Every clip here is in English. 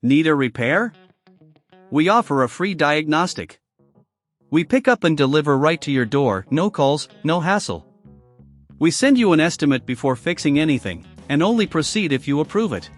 Need a repair? We offer a free diagnostic. We pick up and deliver right to your door, no calls, no hassle. We send you an estimate before fixing anything, and only proceed if you approve it.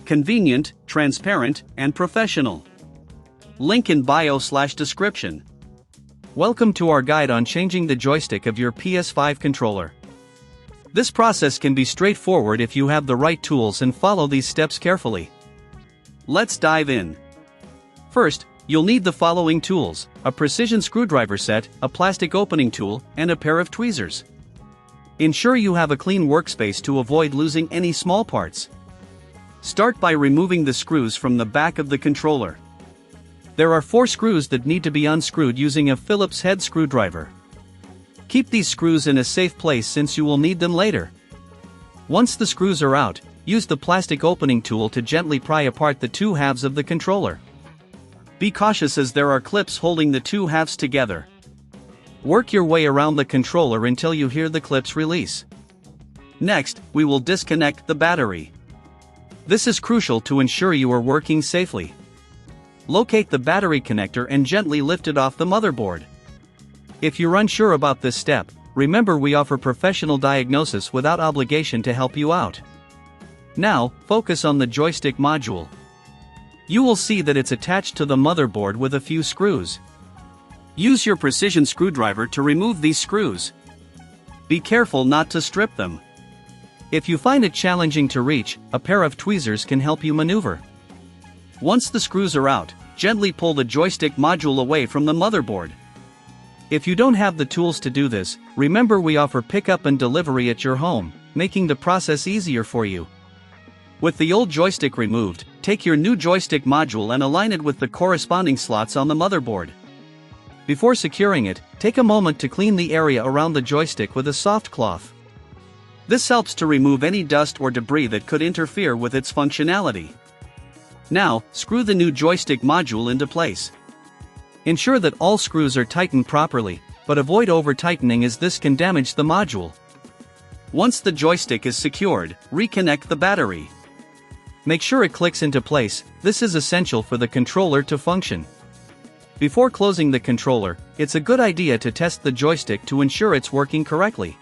Convenient, transparent, and professional. Link in bio/description. Welcome to our guide on changing the joystick of your PS5 controller. This process can be straightforward if you have the right tools and follow these steps carefully. Let's dive in. First, you'll need the following tools: a precision screwdriver set, a plastic opening tool, and a pair of tweezers. Ensure you have a clean workspace to avoid losing any small parts. Start by removing the screws from the back of the controller. There are 4 screws that need to be unscrewed using a Phillips head screwdriver. Keep these screws in a safe place since you will need them later. Once the screws are out, use the plastic opening tool to gently pry apart the 2 halves of the controller. Be cautious as there are clips holding the 2 halves together. Work your way around the controller until you hear the clips release. Next, we will disconnect the battery. This is crucial to ensure you are working safely. Locate the battery connector and gently lift it off the motherboard. If you're unsure about this step, remember we offer professional diagnosis without obligation to help you out. Now, focus on the joystick module. You will see that it's attached to the motherboard with a few screws. Use your precision screwdriver to remove these screws. Be careful not to strip them. If you find it challenging to reach, a pair of tweezers can help you maneuver. Once the screws are out, gently pull the joystick module away from the motherboard. If you don't have the tools to do this, remember we offer pickup and delivery at your home, making the process easier for you. With the old joystick removed, take your new joystick module and align it with the corresponding slots on the motherboard. Before securing it, take a moment to clean the area around the joystick with a soft cloth. This helps to remove any dust or debris that could interfere with its functionality. Now, screw the new joystick module into place. Ensure that all screws are tightened properly, but avoid over-tightening as this can damage the module. Once the joystick is secured, reconnect the battery. Make sure it clicks into place. This is essential for the controller to function. Before closing the controller, it's a good idea to test the joystick to ensure it's working correctly.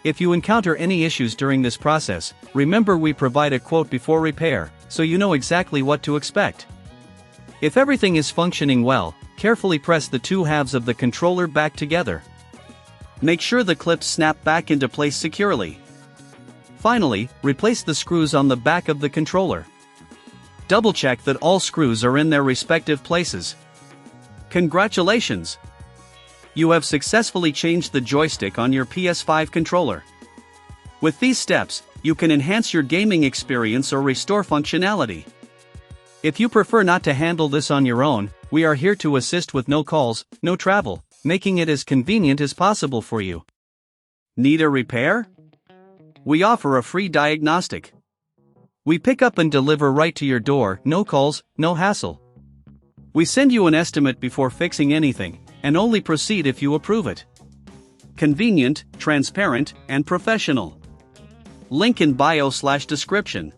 If you encounter any issues during this process, remember we provide a quote before repair, so you know exactly what to expect. If everything is functioning well, carefully press the 2 halves of the controller back together. Make sure the clips snap back into place securely. Finally, replace the screws on the back of the controller. Double-check that all screws are in their respective places. Congratulations! You have successfully changed the joystick on your PS5 controller. With these steps, you can enhance your gaming experience or restore functionality. If you prefer not to handle this on your own, we are here to assist with no calls, no travel, making it as convenient as possible for you. Need a repair? We offer a free diagnostic. We pick up and deliver right to your door, no calls, no hassle. We send you an estimate before fixing anything, and only proceed if you approve it. Convenient, transparent, and professional. Link in bio/description.